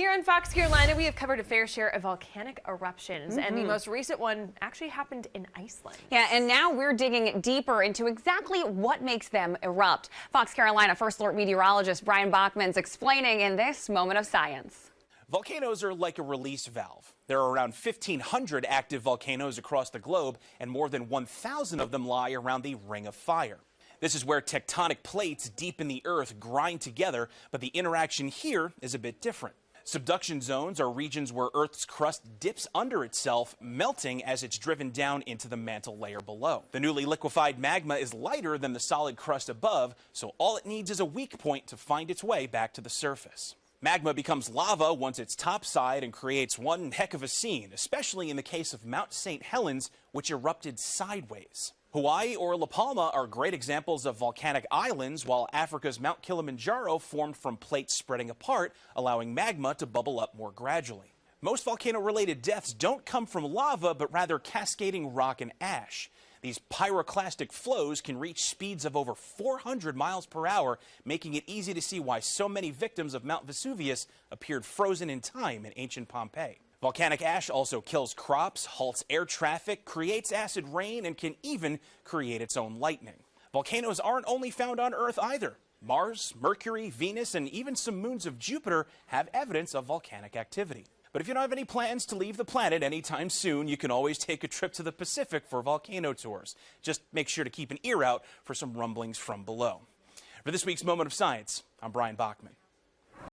Here on Fox Carolina, we have covered a fair share of volcanic eruptions, and the most recent one actually happened in Iceland. Yeah, and now we're digging deeper into exactly what makes them erupt. Fox Carolina First Alert meteorologist Brian Bachman's explaining in this Moment of Science. Volcanoes are like a release valve. There are around 1,500 active volcanoes across the globe, and more than 1,000 of them lie around the Ring of Fire. This is where tectonic plates deep in the earth grind together, but the interaction here is a bit different. Subduction zones are regions where Earth's crust dips under itself, melting as it's driven down into the mantle layer below. The newly liquefied magma is lighter than the solid crust above, so all it needs is a weak point to find its way back to the surface. Magma becomes lava once it's topside and creates one heck of a scene, especially in the case of Mount St. Helens, which erupted sideways. Hawaii or La Palma are great examples of volcanic islands, while Africa's Mount Kilimanjaro formed from plates spreading apart, allowing magma to bubble up more gradually. Most volcano-related deaths don't come from lava, but rather cascading rock and ash. These pyroclastic flows can reach speeds of over 400 miles per hour, making it easy to see why so many victims of Mount Vesuvius appeared frozen in time in ancient Pompeii. Volcanic ash also kills crops, halts air traffic, creates acid rain, and can even create its own lightning. Volcanoes aren't only found on Earth either. Mars, Mercury, Venus, and even some moons of Jupiter have evidence of volcanic activity. But if you don't have any plans to leave the planet anytime soon, you can always take a trip to the Pacific for volcano tours. Just make sure to keep an ear out for some rumblings from below. For this week's Moment of Science, I'm Brian Bachman.